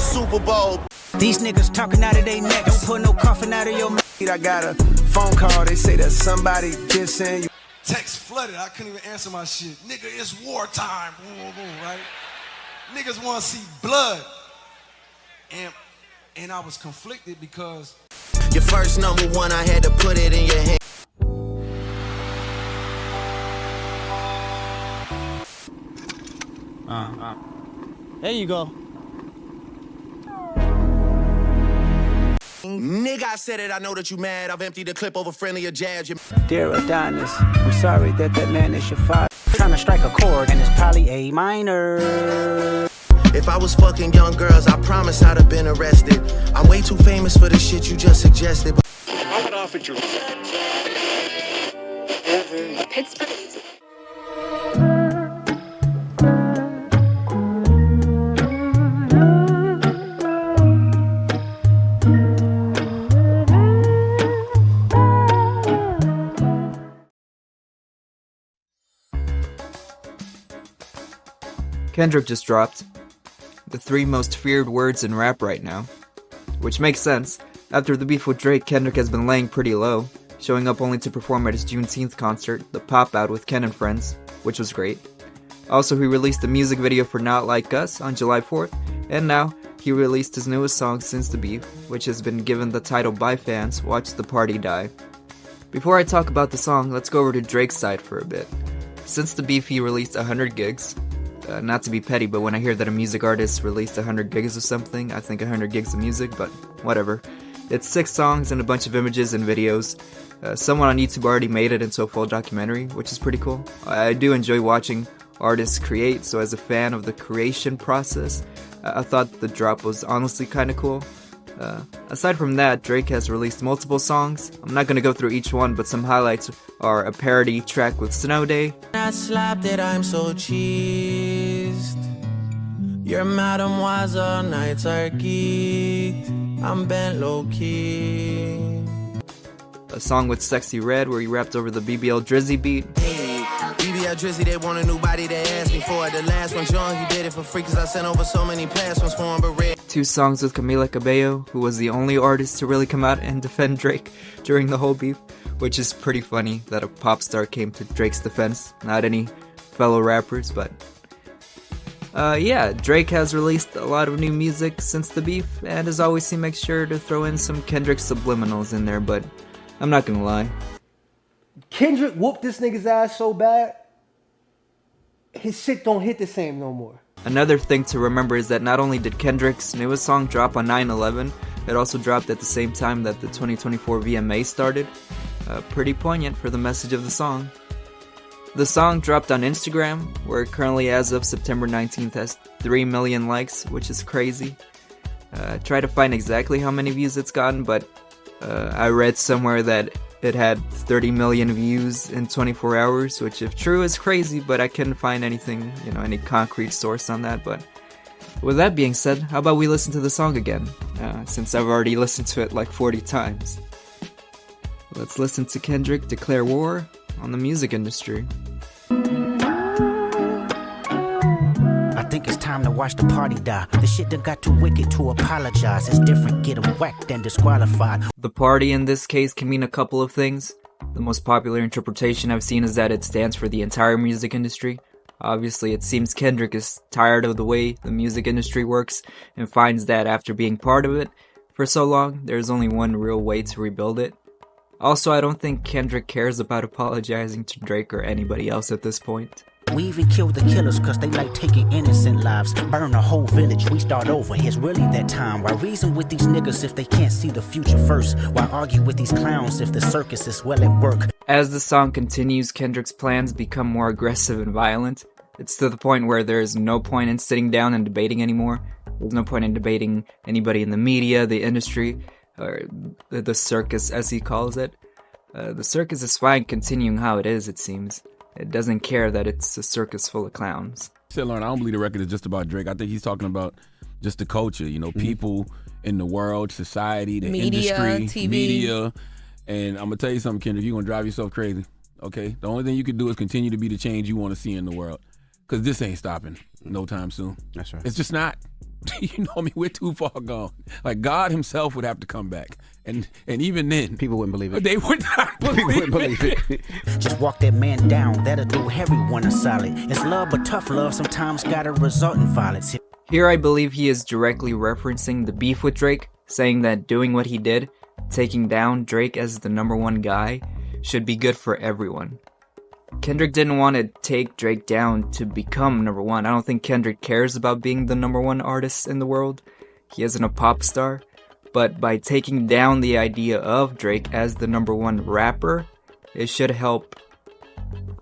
Super Bowl. These niggas talking out of their neck. Don't put no coffin out of your mouth. I got a phone call. They say that somebody dissing you. Text flooded. I couldn't even answer my shit. Nigga, it's wartime. Boom, boom, boom, right? Niggas want to see blood. And I was conflicted because Your first #1, I had to put it in your hand. There you go. Nigga, I said it. I know that you mad. I've emptied the clip over friendly or jabs. Dear Adonis, I'm sorry that man is your father. Trying to strike a chord and it's probably A minor. If I was fucking young girls, I promise I'd have been arrested. I'm way too famous for the shit you just suggested. I would offer you Pittsburgh. Kendrick just dropped the 3 most feared words in rap right now, which makes sense. After the beef with Drake, Kendrick has been laying pretty low, showing up only to perform at his Juneteenth concert, the Pop Out with Ken and Friends, which was great. Also, he released a music video for Not Like Us on July 4th, and now he released his newest song since the beef, which has been given the title by fans, Watch the Party Die. Before I talk about the song, let's go over to Drake's side for a bit. Since the beef, he released 100 gigs. Not to be petty, but when I hear that a music artist released 100 gigs of something, I think 100 gigs of music, but whatever. It's 6 songs and a bunch of images and videos. Someone on YouTube already made it into a full documentary, which is pretty cool. I do enjoy watching artists create, so as a fan of the creation process, I thought the drop was honestly kinda cool. Aside from that, Drake has released multiple songs. I'm not gonna go through each one, but some highlights are a parody track with Snow Day. I slapped it, I'm so cheesed. Your mademoiselle nights are geeked. I'm bent low-key. A song with Sexy Red where he rapped over the BBL Drizzy beat. BBL Drizzy, they want a new body, they asked me for it. The last one, John, he did it for free cause I sent over so many past ones for him, but red. 2 songs with Camila Cabello, who was the only artist to really come out and defend Drake during the whole beef, which is pretty funny that a pop star came to Drake's defense, not any fellow rappers, but yeah, Drake has released a lot of new music since the beef, and as always he makes sure to throw in some Kendrick subliminals in there, but I'm not gonna lie. Kendrick whooped this nigga's ass so bad, his shit don't hit the same no more. Another thing to remember is that not only did Kendrick's newest song drop on 9/11, it also dropped at the same time that the 2024 VMA started. Pretty poignant for the message of the song. The song dropped on Instagram, where it currently, as of September 19th, has 3 million likes, which is crazy. Try to find exactly how many views it's gotten, but I read somewhere that it had 30 million views in 24 hours, which if true is crazy, but I couldn't find anything, any concrete source on that. But with that being said, how about we listen to the song again, since I've already listened to it like 40 times. Let's listen to Kendrick declare war on the music industry. I think it's time to watch the party die. The shit done got too wicked to apologize. It's different, get 'em whacked and disqualified. The party in this case can mean a couple of things. The most popular interpretation I've seen is that it stands for the entire music industry. Obviously, it seems Kendrick is tired of the way the music industry works and finds that after being part of it for so long, there's only one real way to rebuild it. Also, I don't think Kendrick cares about apologizing to Drake or anybody else at this point. We even kill the killers cause they like taking innocent lives. Burn a whole village, we start over. It's really that time. Why reason with these niggas if they can't see the future first? Why argue with these clowns if the circus is well at work? As the song continues, Kendrick's plans become more aggressive and violent. It's to the point where there's no point in sitting down and debating anymore. There's no point in debating anybody in the media, the industry, or the circus as he calls it. The circus is fine continuing how it is, it seems. It doesn't care that it's a circus full of clowns. Said Lauren, I don't believe the record is just about Drake. I think he's talking about just the culture, people in the world, society, the media, industry, TV. media. And I'm going to tell you something, Kendrick, you're going to drive yourself crazy, okay? The only thing you can do is continue to be the change you want to see in the world, because this ain't stopping no time soon. That's right. It's just not. You know what I mean? We're too far gone. Like God himself would have to come back. And even then, People wouldn't believe it. they would not People wouldn't believe it. Just walk that man down, that'll do everyone a solid. It's love, but tough love sometimes gotta result in violence. Here I believe he is directly referencing the beef with Drake, saying that doing what he did, taking down Drake as the #1 guy, should be good for everyone. Kendrick didn't want to take Drake down to become #1. I don't think Kendrick cares about being the #1 artist in the world. He isn't a pop star. But by taking down the idea of Drake as the #1 rapper, it should help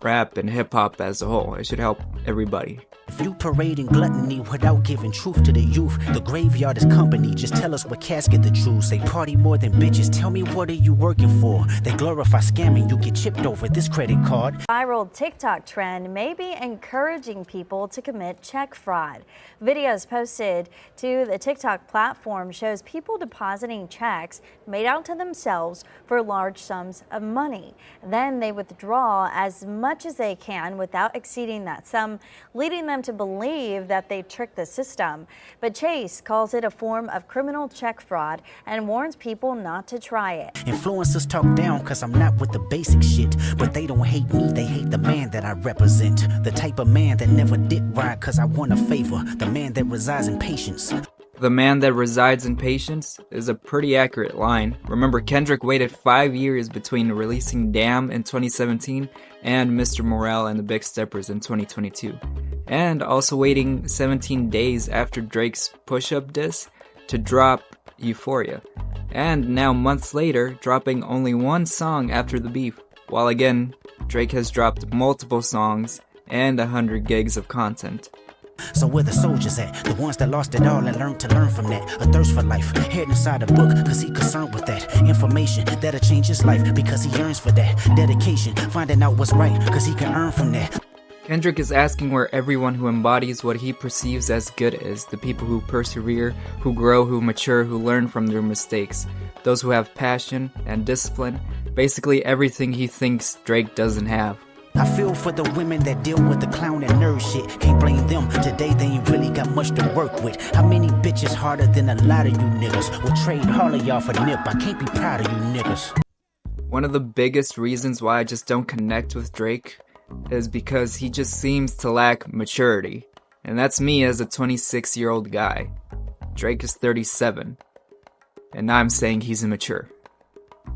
rap and hip-hop as a whole. It should help everybody. If you parading gluttony without giving truth to the youth, the graveyard is company. Just tell us what casket to choose. They party more than bitches. Tell me, what are you working for? They glorify scamming. You get chipped over this credit card. Viral TikTok trend may be encouraging people to commit check fraud. Videos posted to the TikTok platform shows people depositing checks made out to themselves for large sums of money. Then they withdraw as much as they can without exceeding that sum, leading them to believe that they tricked the system. But Chase calls it a form of criminal check fraud and warns people not to try it. Influencers talk down cause I'm not with the basic shit. But they don't hate me, they hate the man that I represent. The type of man that never did right cause I want a favor. The man that resides in patience. The man that resides in patience is a pretty accurate line. Remember, Kendrick waited 5 years between releasing Damn in 2017 and Mr. Morale and the Big Steppers in 2022. And also waiting 17 days after Drake's push-up diss to drop Euphoria. And now months later, dropping only one song after the beef. While again, Drake has dropped multiple songs and 100 gigs of content. So where the soldiers at? The ones that lost it all and learned to learn from that. A thirst for life, head inside a book, cause he concerned with that. Information that'll change his life because he yearns for that. Dedication, finding out what's right, cause he can earn from that. Kendrick is asking where everyone who embodies what he perceives as good is. The people who persevere, who grow, who mature, who learn from their mistakes. Those who have passion and discipline. Basically everything he thinks Drake doesn't have. I feel for the women that deal with the clown and nerd shit. Can't blame them, today they ain't really got much to work with. How many bitches harder than a lot of you niggas? Will trade all of y'all for nip, I can't be proud of you niggas. One of the biggest reasons why I just don't connect with Drake is because he just seems to lack maturity. And that's me as a 26-year-old guy. Drake is 37. And I'm saying he's immature.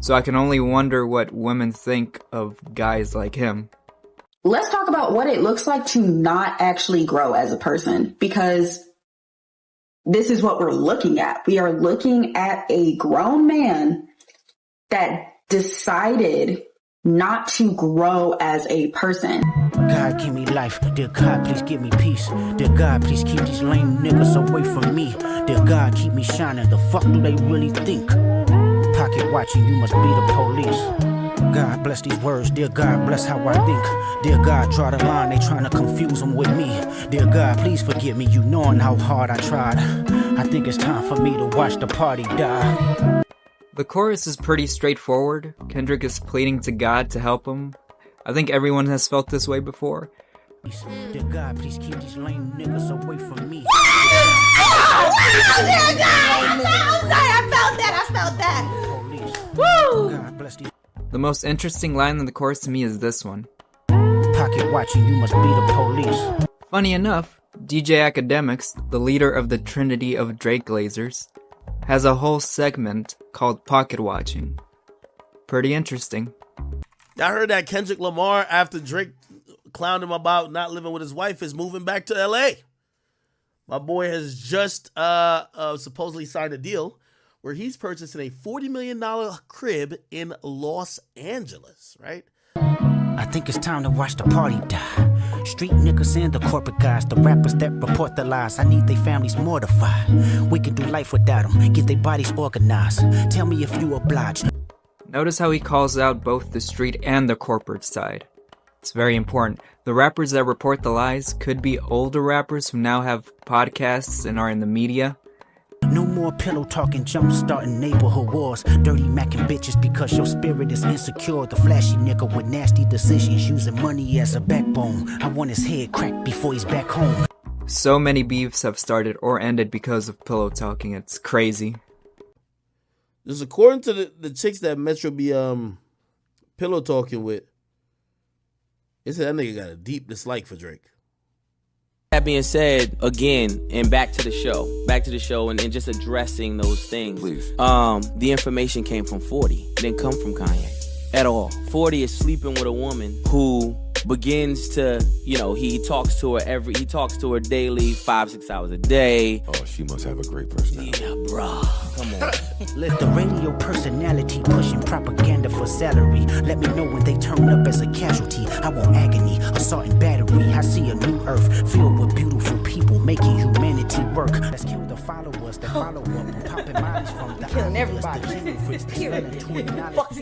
So I can only wonder what women think of guys like him. Let's talk about what it looks like to not actually grow as a person, because this is what we're looking at. We are looking at a grown man that decided not to grow as a person. God, give me life. Dear God, please give me peace. Dear God, please keep these lame niggas away from me. Dear God, keep me shining. The fuck do they really think? Pocket watching, you must be the police. God bless these words, dear God bless how I think. Dear God, draw the line, they trying to confuse them with me. Dear God, please forgive me, you knowing how hard I tried. I think it's time for me to watch the party die. The chorus is pretty straightforward. Kendrick is pleading to God to help him. I think everyone has felt this way before. Dear God, please keep these lame niggas away from me. I felt that. Woo! God bless these. The most interesting line in the chorus to me is this one. Pocket watching, you must be the police. Funny enough, DJ Academics, the leader of the Trinity of Drake Glazers, has a whole segment called Pocket Watching. Pretty interesting. I heard that Kendrick Lamar, after Drake clowned him about not living with his wife, is moving back to LA. My boy has just supposedly signed a deal where he's purchasing a $40 million crib in Los Angeles, right? I think it's time to watch the party die. Street niggas and the corporate guys, the rappers that report the lies. I need their families mortified. We can do life without them, get their bodies organized. Tell me if you oblige. Notice how he calls out both the street and the corporate side. It's very important. The rappers that report the lies could be older rappers who now have podcasts and are in the media. No more pillow talking, jump starting neighborhood wars. Dirty macking bitches because your spirit is insecure. The flashy nigga with nasty decisions, using money as a backbone. I want his head cracked before he's back home. So many beefs have started or ended because of pillow talking. It's crazy. Just according to the chicks that Metro be pillow talking with, it said that nigga got a deep dislike for Drake. That being said, again, and back to the show, and just addressing those things. Please. The information came from 40. It didn't come from Kanye at all. 40 is sleeping with a woman who begins to, he talks to her daily, 5-6 hours a day. Oh, she must have a great personality. Yeah, bruh. Come on. Let the radio personality pushing propaganda for salary. Let me know when they turn up as a casualty. I want agony, assault and battery. I see a new earth filled with beautiful people making humanity work. Let's kill the followers that follow up and popping minds from the killing everybody.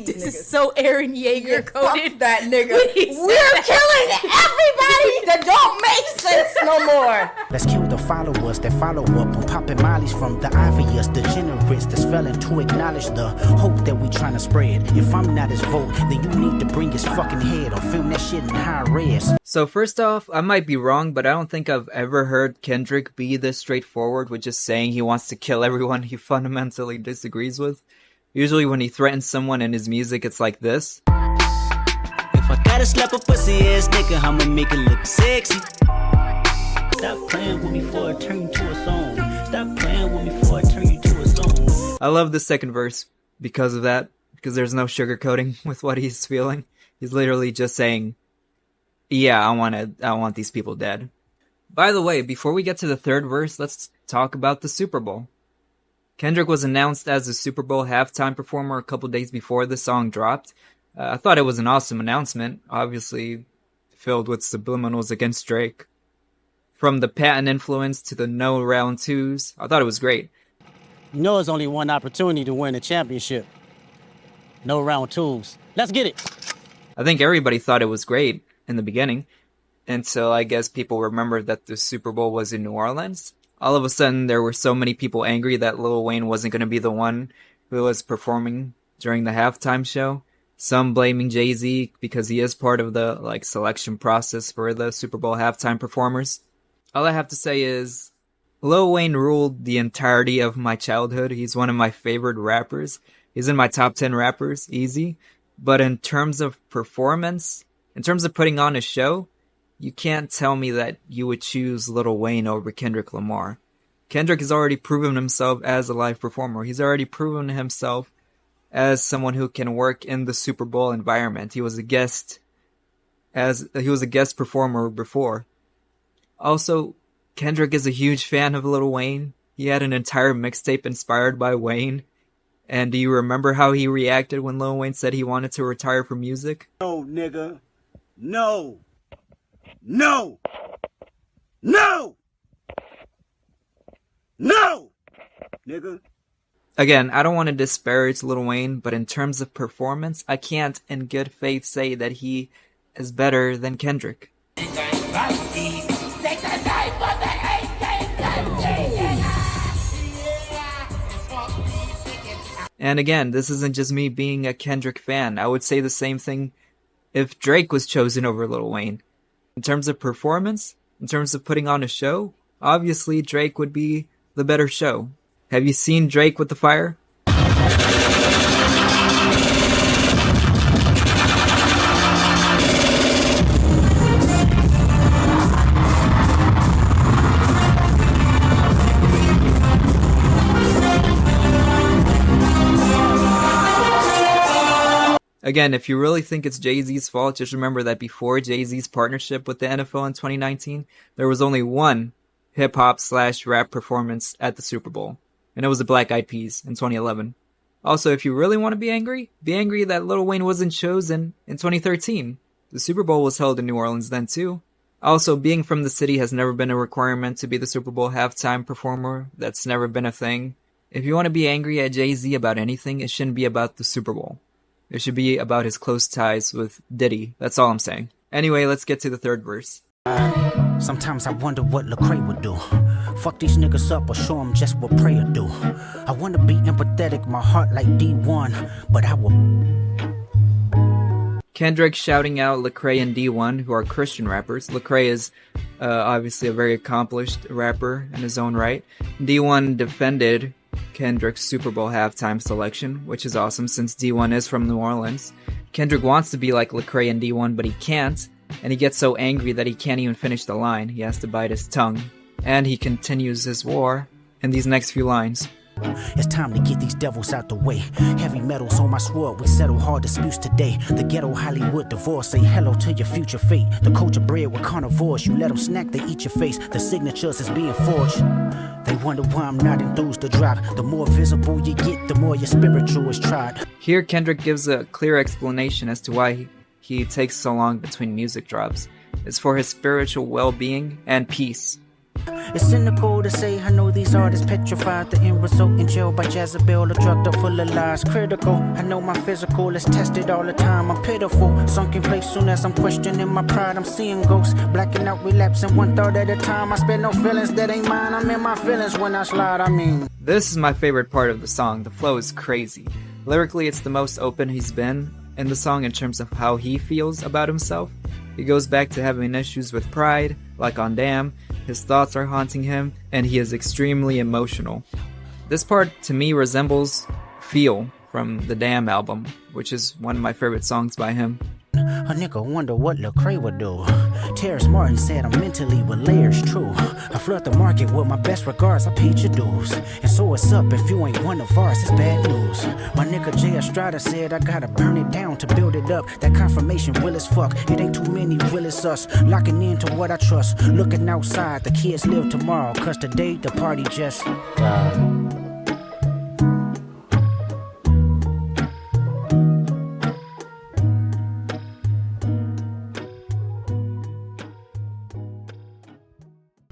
This is so Aaron Yeager coded. That nigga. We're killing everybody that don't make sense no more. Let's kill the followers that follow up on popping mollies from the obvious degenerates that's failing to acknowledge the hope that we trying to spread. If I'm not his vote, then you need to bring his fucking head or film that shit in high res. So first off, I might be wrong, but I don't think I've ever heard Kendrick be this straightforward with just saying he wants to kill everyone he fundamentally disagrees with. Usually when he threatens someone in his music, it's like this. If I gotta slap a pussy ass nigga, I'ma make it look sexy. Stop playing with me before I turn you to a song. Stop playing with me before I turn you to a song. I love the second verse because of that, because there's no sugarcoating with what he's feeling. He's literally just saying, yeah, I want these people dead. By the way, before we get to the third verse, let's talk about the Super Bowl. Kendrick was announced as the Super Bowl halftime performer a couple days before the song dropped. I thought it was an awesome announcement, obviously filled with subliminals against Drake. From the patent influence to the no round twos, I thought it was great. You know there's only one opportunity to win a championship. No round twos. Let's get it. I think everybody thought it was great in the beginning, until I guess people remembered that the Super Bowl was in New Orleans. All of a sudden, there were so many people angry that Lil Wayne wasn't going to be the one who was performing during the halftime show. Some blaming Jay-Z because he is part of the selection process for the Super Bowl halftime performers. All I have to say is, Lil Wayne ruled the entirety of my childhood. He's one of my favorite rappers. He's in my top 10 rappers, easy. But in terms of performance, in terms of putting on a show, you can't tell me that you would choose Lil Wayne over Kendrick Lamar. Kendrick has already proven himself as a live performer. He's already proven himself as someone who can work in the Super Bowl environment. He was a guest performer before. Also, Kendrick is a huge fan of Lil Wayne. He had an entire mixtape inspired by Wayne. And do you remember how he reacted when Lil Wayne said he wanted to retire from music? No, nigga. No. No! No! No! Nigga. Again, I don't want to disparage Lil Wayne, but in terms of performance, I can't in good faith say that he is better than Kendrick. And again, this isn't just me being a Kendrick fan. I would say the same thing if Drake was chosen over Lil Wayne. In terms of performance, in terms of putting on a show, obviously Drake would be the better show. Have you seen Drake with the fire? Again, if you really think it's Jay-Z's fault, just remember that before Jay-Z's partnership with the NFL in 2019, there was only one hip-hop/rap performance at the Super Bowl, and it was the Black Eyed Peas in 2011. Also, if you really want to be angry that Lil Wayne wasn't chosen in 2013. The Super Bowl was held in New Orleans then too. Also, being from the city has never been a requirement to be the Super Bowl halftime performer. That's never been a thing. If you want to be angry at Jay-Z about anything, it shouldn't be about the Super Bowl. It should be about his close ties with Diddy. That's all I'm saying. Anyway, let's get to the third verse. Sometimes I wonder what Lecrae would do. Fuck these niggas up or show them just what prayer do. I wanna be empathetic, my heart like D1, but I will. Kendrick shouting out Lecrae and D1, who are Christian rappers. Lecrae is obviously a very accomplished rapper in his own right. D1 defended Kendrick's Super Bowl halftime selection, which is awesome since D1 is from New Orleans. Kendrick wants to be like Lecrae and D1, but he can't, and he gets so angry that he can't even finish the line. He has to bite his tongue. And he continues his war in these next few lines. It's time to get these devils out the way. Heavy metals on my sword, we settle hard disputes today. The ghetto Hollywood divorce, say hello to your future fate. The culture bred with carnivores, you let them snack, they eat your face. The signatures is being forged. They wonder why I'm not enthused to drop. The more visible you get, the more your spiritual is tried. Here, Kendrick gives a clear explanation as to why he takes so long between music drops. It's for his spiritual well-being and peace. It's cynical to say I know these artists petrified. The end result in jail by Jezebel, a drugged up full of lies. Critical, I know my physical is tested all the time. I'm pitiful, sunk in place soon as I'm questioning my pride. I'm seeing ghosts, blacking out, relapsing one thought at a time. I spend no feelings that ain't mine. I'm in my feelings when I slide, This is my favorite part of the song. The flow is crazy. Lyrically, it's the most open he's been in the song in terms of how he feels about himself. He goes back to having issues with pride, like on Damn. His thoughts are haunting him, and he is extremely emotional. This part, to me, resembles Feel from the Damn album, which is one of my favorite songs by him. A nigga wonder what Lecrae would do. Terrence Martin said I'm mentally with layers, true. I flood the market with my best regards, I paid your dues. And so it's up if you ain't one of ours, it's bad news. My nigga Jay Estrada said I gotta burn it down to build it up. That confirmation real as fuck, it ain't too many real as us. Locking into what I trust, looking outside, the kids live tomorrow. Cause today the party just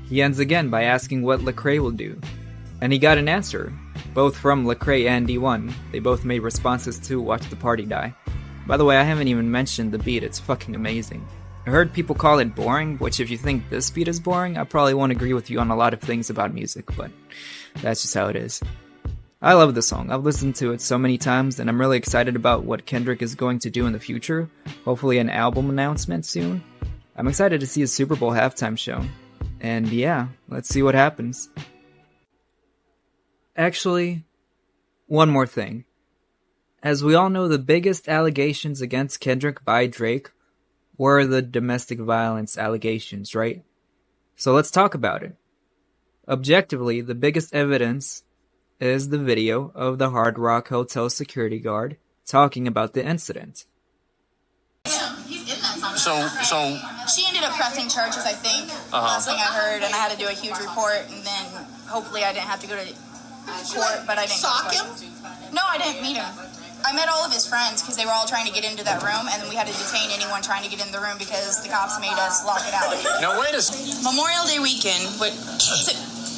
He ends again by asking what Lecrae will do. And he got an answer, both from Lecrae and D1. They both made responses to Watch the Party Die. By the way, I haven't even mentioned the beat, it's fucking amazing. I heard people call it boring, which if you think this beat is boring, I probably won't agree with you on a lot of things about music, but that's just how it is. I love the song, I've listened to it so many times, and I'm really excited about what Kendrick is going to do in the future, hopefully an album announcement soon. I'm excited to see his Super Bowl halftime show. And yeah, let's see what happens. Actually, one more thing. As we all know, the biggest allegations against Kendrick by Drake were the domestic violence allegations, right? So let's talk about it. Objectively, the biggest evidence is the video of the Hard Rock Hotel security guard talking about the incident. So she ended up pressing charges, I think. Last thing I heard, and I had to do a huge report, and then hopefully I didn't have to go to court, but I didn't. Sock him? No, I didn't meet him. I met all of his friends because they were all trying to get into that room, and then we had to detain anyone trying to get in the room because the cops made us lock it out. Now wait a second. Memorial Day weekend.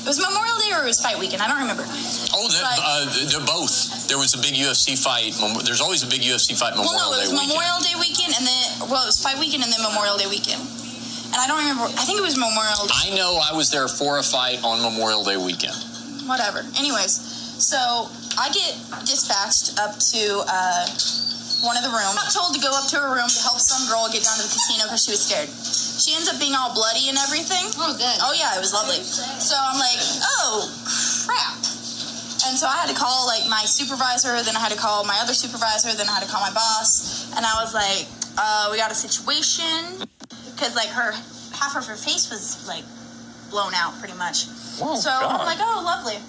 It was Memorial Day or it was fight weekend? I don't remember. Oh, they're both. There was a big UFC fight. There's always a big UFC fight Memorial Day weekend. Well, no, it was Memorial Day weekend, and then, it was fight weekend and then Memorial Day weekend. And I don't remember. I think it was Memorial Day. I know I was there for a fight on Memorial Day weekend. Whatever. Anyways, so I get dispatched up to one of the rooms. I got told to go up to her room to help some girl get down to the casino because she was scared. She ends up being all bloody and everything. Oh, good. Oh, yeah, it was lovely. So I'm like, oh, crap. And so I had to call, like, my supervisor, then I had to call my other supervisor, then I had to call my boss. And I was like, we got a situation. Because, like, half of her face was, like, blown out pretty much. Oh, so God. I'm like, oh, lovely.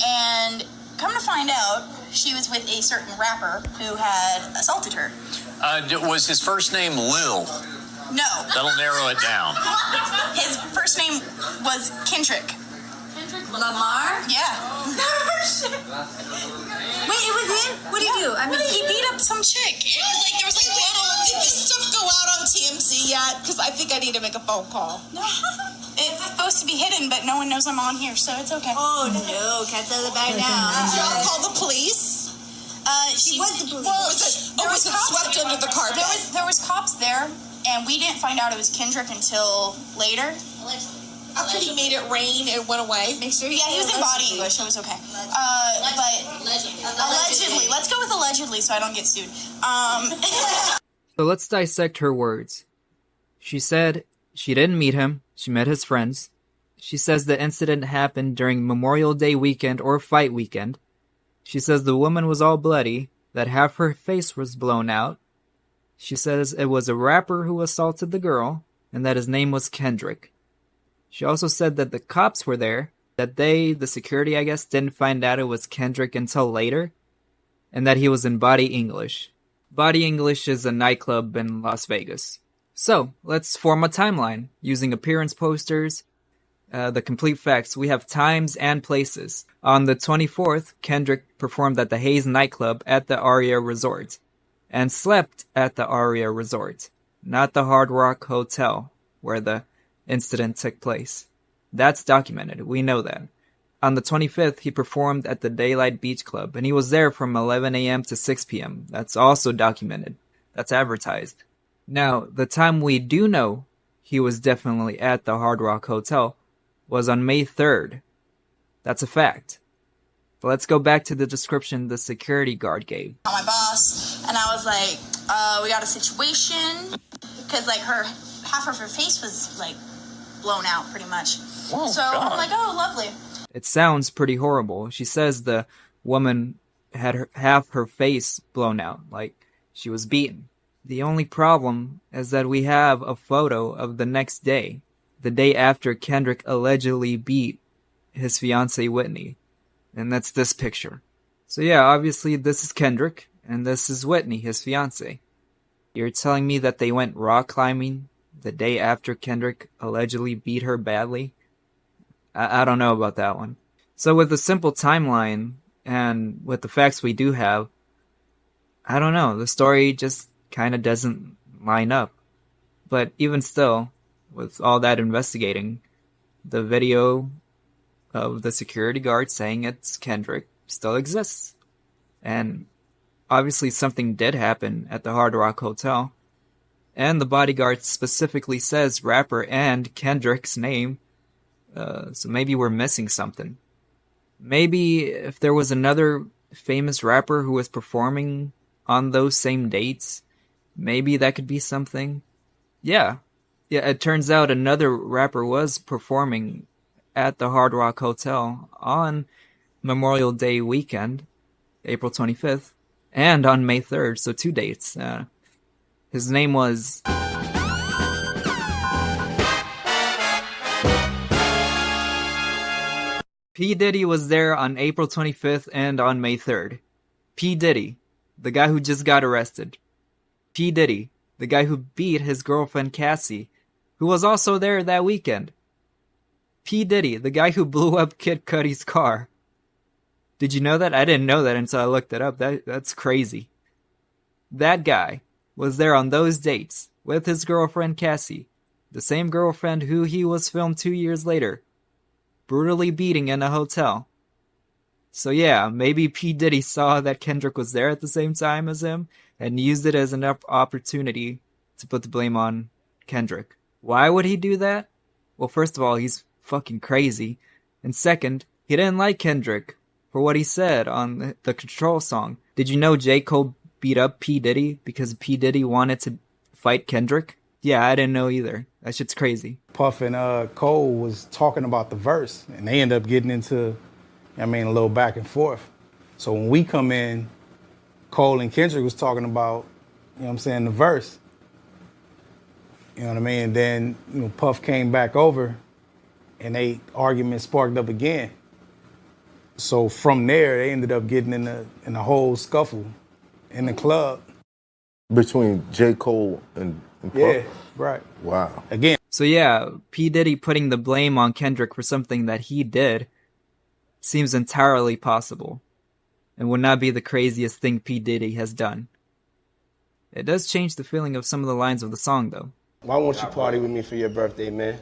And come to find out, she was with a certain rapper who had assaulted her. Was his first name Lil? No. That'll narrow it down. His first name was Kendrick. Kendrick Lamar? Yeah. Wait, it was him? What did he do? I mean, he beat up some chick. It was like, there was like little... Did this stuff go out on TMZ yet? Because I think I need to make a phone call. No. It's supposed to be hidden, but no one knows I'm on here, so it's okay. Oh, no. Cats out of the bag now. Did y'all call the police? She was the police. Well, was it swept under the carpet? There was cops there, and we didn't find out it was Kendrick until later. After he made it rain, it went away. Make sure. Yeah, he was in body English. It was okay. But allegedly. Let's go with allegedly, so I don't get sued. So let's dissect her words. She said she didn't meet him. She met his friends. She says the incident happened during Memorial Day weekend or fight weekend. She says the woman was all bloody, that half her face was blown out. She says it was a rapper who assaulted the girl, and that his name was Kendrick. She also said that the cops were there, that the security, I guess, didn't find out it was Kendrick until later, and that he was in Body English. Body English is a nightclub in Las Vegas. So, let's form a timeline, using appearance posters, the complete facts. We have times and places. On the 24th, Kendrick performed at the Hayes nightclub at the Aria Resort, and slept at the Aria Resort, not the Hard Rock Hotel, where the incident took place. That's documented, we know that. On the 25th, he performed at the Daylight Beach Club, and he was there from 11 a.m. to 6 p.m. That's also documented. That's advertised. Now, the time we do know he was definitely at the Hard Rock Hotel was on May 3rd. That's a fact. But let's go back to the description the security guard gave. My boss, and I was like, we got a situation, because like half of her face was like blown out pretty much. Oh, so God. I'm like, oh, lovely. It sounds pretty horrible. She says the woman had half her face blown out, like she was beaten. The only problem is that we have a photo of the next day, the day after Kendrick allegedly beat his fiancée Whitney. And that's this picture. So yeah, obviously this is Kendrick, and this is Whitney, his fiancée. You're telling me that they went rock climbing the day after Kendrick allegedly beat her badly? I don't know about that one. So with a simple timeline, and with the facts we do have, I don't know, the story just kind of doesn't line up. But even still, with all that investigating, the video of the security guard saying it's Kendrick still exists. And obviously something did happen at the Hard Rock Hotel. And the bodyguard specifically says rapper and Kendrick's name. So maybe we're missing something. Maybe if there was another famous rapper who was performing on those same dates, maybe that could be something. Yeah, it turns out another rapper was performing at the Hard Rock Hotel on Memorial Day weekend, April 25th, and on May 3rd, so 2 dates. His name was... P. Diddy was there on April 25th and on May 3rd. P. Diddy, the guy who just got arrested. P. Diddy, the guy who beat his girlfriend Cassie, who was also there that weekend. P. Diddy, the guy who blew up Kid Cudi's car. Did you know that? I didn't know that until I looked it up. That's crazy. That guy was there on those dates with his girlfriend Cassie, the same girlfriend who he was filmed 2 years later, brutally beating in a hotel. So yeah, maybe P. Diddy saw that Kendrick was there at the same time as him and used it as an opportunity to put the blame on Kendrick. Why would he do that? Well, first of all, he's fucking crazy. And second, he didn't like Kendrick for what he said on the Control song. Did you know J. Cole beat up P. Diddy because P. Diddy wanted to fight Kendrick? Yeah, I didn't know either. That shit's crazy. Puff and Cole was talking about the verse, and they end up getting into, a little back and forth. So when we come in, Cole and Kendrick was talking about, the verse. You know what I mean? And then, Puff came back over, and they argument sparked up again. So from there, they ended up getting in a whole scuffle in the club. Between J. Cole and Puff? Yeah, right. Wow. Again. So yeah, P. Diddy putting the blame on Kendrick for something that he did seems entirely possible and would not be the craziest thing P. Diddy has done. It does change the feeling of some of the lines of the song, though. Why won't you party with me for your birthday, man?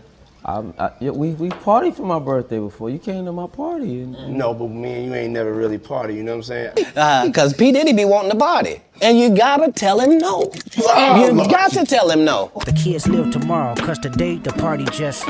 We partied for my birthday before. You came to my party. No, but me and you ain't never really party, you know what I'm saying? Because P. Diddy be wanting to party. And you gotta tell him no. You got to tell him no. The kids live tomorrow, cause today the party just